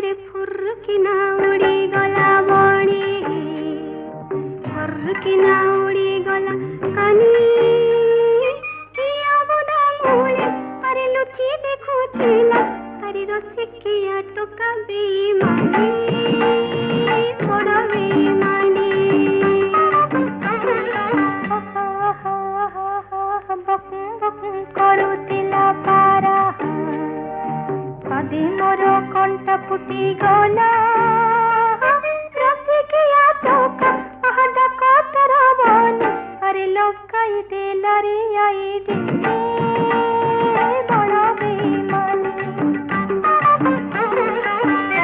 अरे फुर्रकिना उड़ी गला बणी फुर्रकिना उड़ी गला कानी किया बुदा मूले अरे लुची देखुथिला अरे रसिकिया टोका बेईमानी बड़ा बेईमानी करुतिला पारा कदी मोर कंठ फुटी गला रसिकिया टोका आहा कतर बन अरे लकाई देला रे आई दे